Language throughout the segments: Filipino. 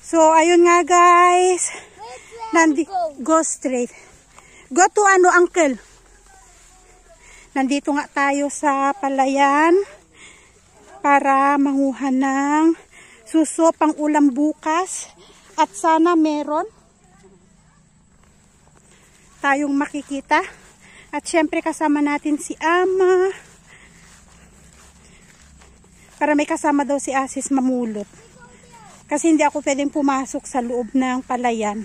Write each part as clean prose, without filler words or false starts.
So, ayun nga guys. Go straight. Go to uncle. Nandito nga tayo sa palayan para manguha ng suso pang ulam bukas. At sana meron tayong makikita. At syempre kasama natin si Ama. Para may kasama daw si Asis mamulot. Kasi hindi ako pwedeng pumasok sa loob ng palayan.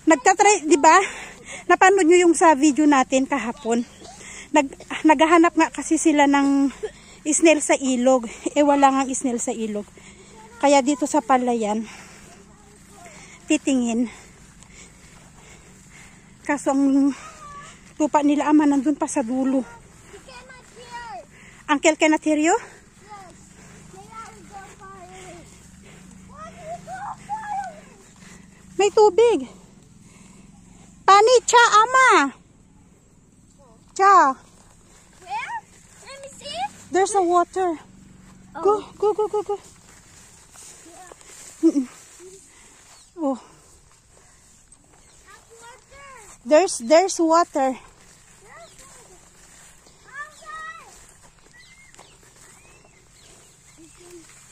Nagtatry, di ba? Napanood nyo yung sa video natin kahapon. Naghahanap nga kasi sila ng snail sa ilog. Wala nga snail sa ilog. Kaya dito sa palayan, titingin. Kaso ang lupa nila Ama nandun pa sa dulo. Uncle cannot hear you? May tubig. Pani, cha, Ama. Cha. Where? Let me see. There's a water. Oh. Go. Yeah. Oh. There's water.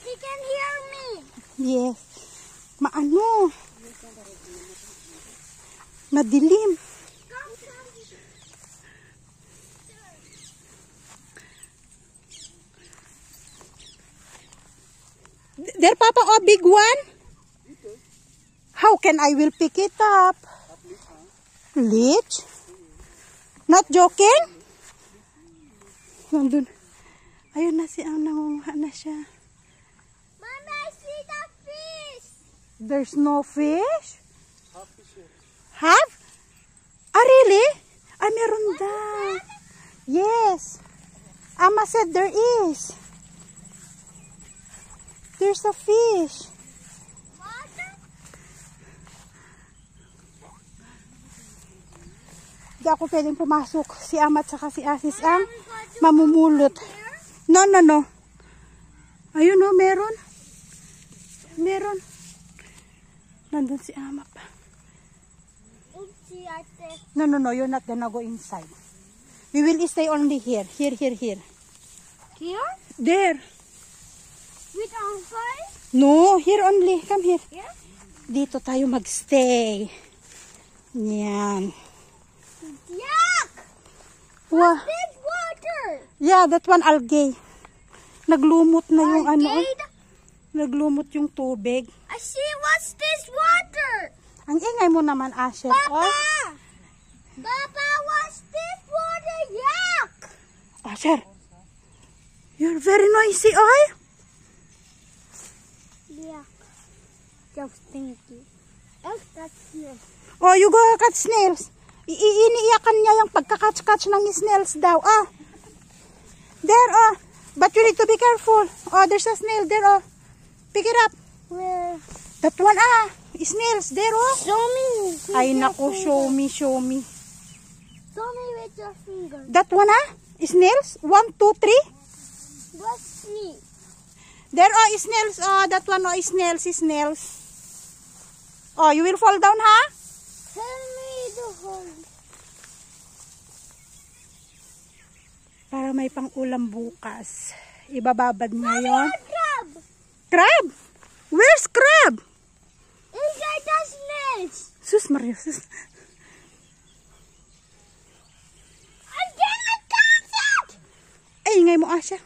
He can hear me. Yes. Maano? Madilim. There, Papa, a big one? How can I will pick it up? Leech? Not joking? Nandun. Ayun na si Ang nangunguha na siya. Mama, I see the fish. There's no fish? Have? Ah, really? Ah, meron daw. Yes. Ama said there is. There's a fish. Water? Hindi ako pwedeng pumasok. Si Ama at saka si Asis ang mamumulot. No. Ayun o, meron. Meron. Nandun si Ama pa. No, you're not gonna go inside. We will stay only here. Here. Here? There. With Uncle? No, here only. Come here. Here? Dito tayo magstay. Yan. Yuck! Wow. This water! Yeah, that one algae. Naglumot na yung Algae? Naglumot yung tubig. I see what's this water? Ang ingay mo naman, Asher. Papa! Papa, what's this water? Yuck! Asher, you're very noisy, oy. Yuck. So stinky. Oh, that's snail. Oh, you go catch snails. Iniiyakan niya yung pagkakatch-catch ng snails daw. Ah. There, oh. But you need to be careful. Oh, there's a snail there, oh. Pick it up. Where? That one, ah. Snails there, oh. Show me. Ay, naku, show me. Show me with your finger. That one, ah. Snails. 1, 2, 3. Let's see. There, oh, snails. Oh, that one, oh, snails. Oh, you will fall down, ha? Tell me the hole. Para may pang-ulam bukas. Ibababad niya yun. Crab! Crab? Where's crab? Inside the snails. Sus Maria, sus. I cannot catch it! Ay, ingay mo, Asya.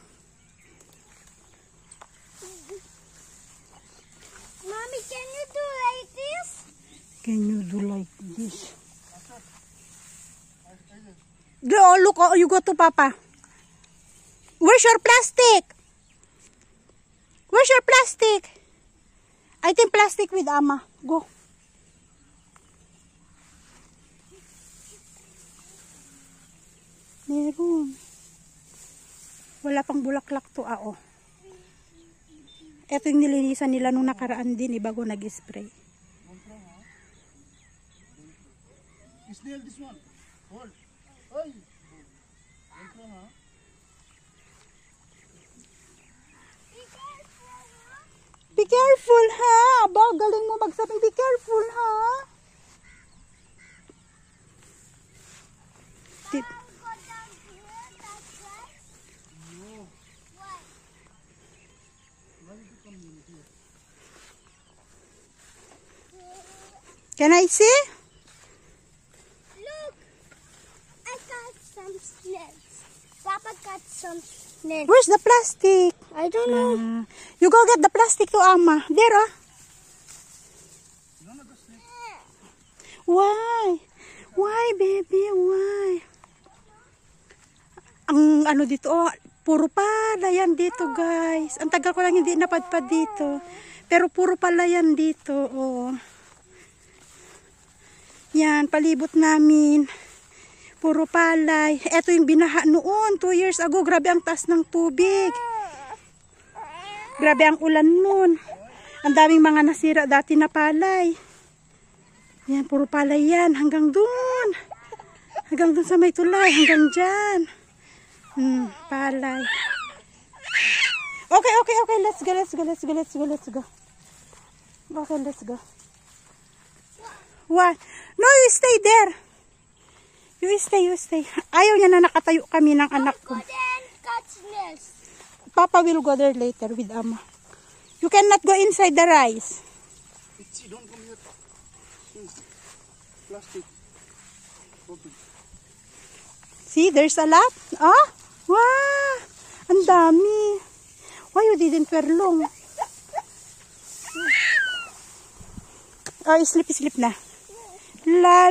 Mommy, can you do like this? Can you do like this? Go, look, oh, you go to Papa. Where's your plastic? Where's your plastic? I think plastic with Ama. Go. Meron. Wala pang bulaklak to, oh. Ito yung nilinisan nila nung nakaraan din, bago nag-spray. Snail, this one. Hold. Hey. Be careful, ha? Baka galing mo magsabing. Be careful, ha? Go down here, that's right. No. Why? Why did you come in here? Can I see? Look, I got some snails. Papa got some snails. Where's the plastic? I don't know. You go get the plastic to Ama. There, oh. None of the snakes. Why? Why, baby? Why? Ang ano dito, oh, puro pala yan dito, guys. Ang tagal ko lang hindi napadpad dito. Pero puro pala yan dito, oh. Yan, palibot namin. Puro palay. Ito yung binaha noon, 2 years ago. Grabe ang taas ng tubig. Grabe ang ulan noon. Ang daming mga nasira dati na palay. Yan, puro palay yan. Hanggang dun. Hanggang dun sa may tulay. Hanggang dyan. Palay. Okay. Let's go. Okay, let's go. What? No, you stay there. You stay. Ayaw niya na nakatayo kami ng anak ko. Go then got snails. Papa will go there later with Ama. You cannot go inside the rice. Itchy, don't come here. Plastic. Okay. See, there's a lot. Oh, wow. Ang dami. Why you didn't wear long? Oh, sleep na. La.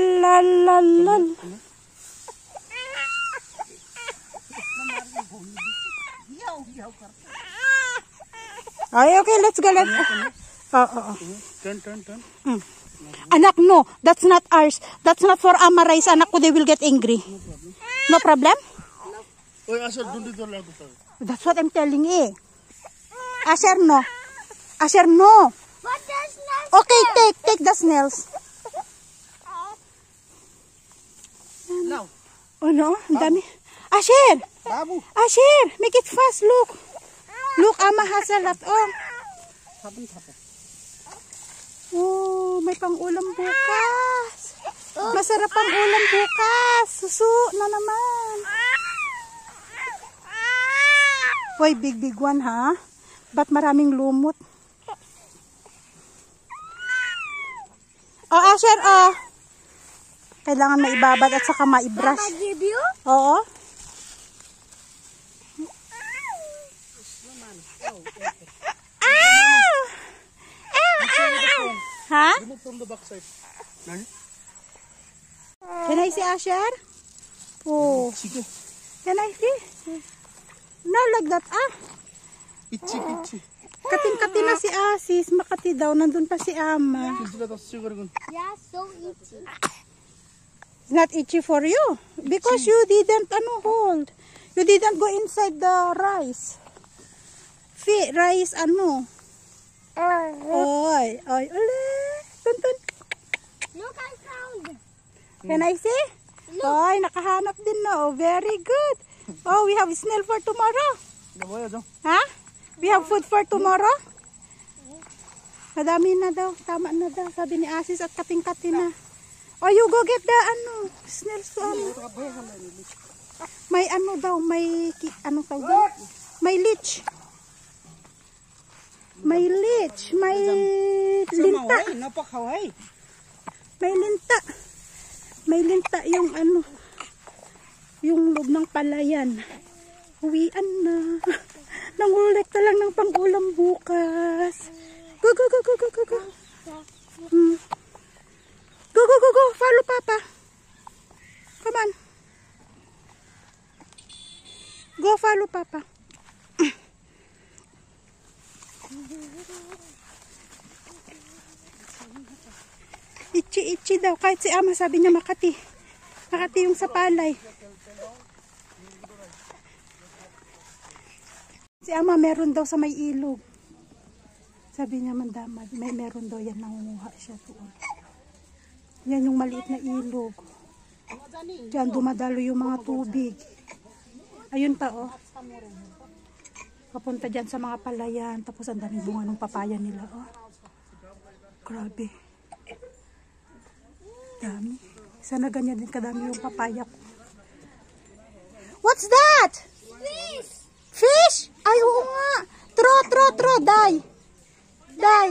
Okay, let's go. Oh. Turn. Anak, no. That's not ours. That's not for Ama rice. Anak ko, they will get angry. No problem? Oy, Asher, don't do that. That's what I'm telling you. Asher, no. Asher, no. But there's snails. Okay, take the snails. Now. Oh no, ang dami. Asher! Babu. Asher! Make it fast, look. Look, Ama has a lot. Oh. Oh, may pang-ulam bukas. Masarap pang ulam bukas. Susu na naman. Boy, big one, ha? Ba't maraming lumot? Oh, Asher, oh. Kailangan maibabad at saka maibrush. Papa give you? Oo. Ha? Remove from the backside. Nani? Can I see Asher? Oh. Sige. Can I see? No, like that. Itchy. Kating-kati na si Asis. Makati daw. Nandun pa si Ama. Yeah, so itchy. It's not itchy for you. Because you didn't hold. You didn't go inside the rice. Rice Oy. Ule. Tuntun. Look, I found. Can I see? Oy, nakahanap din na. Oh, very good. Oh, we have snail for tomorrow. Ha? We have food for tomorrow? Madami na daw. Tama na daw. Sabi ni Asis at kating-kati na. Oh, you go get the snails to May daw, may tawag? May leech. May leech. May linta. May linta. May linta yung yung loob ng palayan. Uwian na. Nangulekta lang ng pang-ulam bukas. Go. Go. Follow Papa. Come on. Go follow Papa. Itchy daw. Kahit si Ama sabi niya Makati. Makati yung sa palay. Si Ama meron daw sa may ilog. Sabi niya mandamad. Meron daw yan. Nangunguha siya doon. Yan yung maliit na ilog. Diyan dumadalo yung mga tubig. Ayun pa oh. Papunta dyan sa mga palayan. Tapos ang daming bunga ng papaya nila oh. Grabe. Dami. Sana ganyan din kadami yung papaya ko. What's that? Fish! Fish? Ay, oo nga. Tro. Die. Die.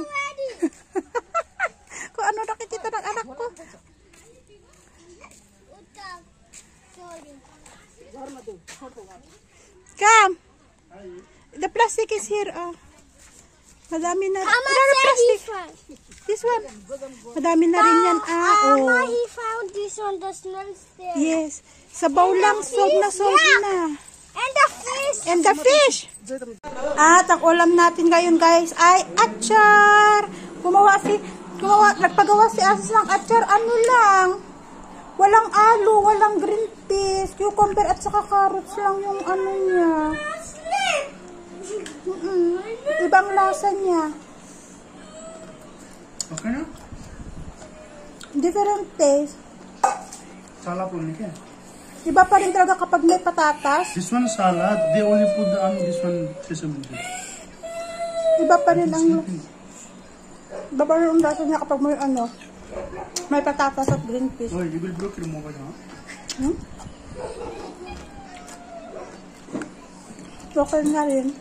Kung ano nakikita ng anak ko. Come. The plastic is here. Madami na. Plastic. This one. Madami na rin yan. Mama, he found this one. The smells there. Yes. Sabaw lang. Sold na. And the fish. And the fish. At ang ulam natin ngayon guys ay achar. Nagpagawa si Asis ng achar. Ano lang. Walang alo, walang green peas, cucumber at saka carrots lang yung ano niya. Ibang lasa niya. Okay na? Different taste. Salad po niya. Iba pa rin talaga kapag may patatas. This one salad, they only put the this one sesame seed. Iba pa rin ang lasa niya kapag may ano. May patatas at green peas. Oh, you will broke your mobile, huh? Okay na rin.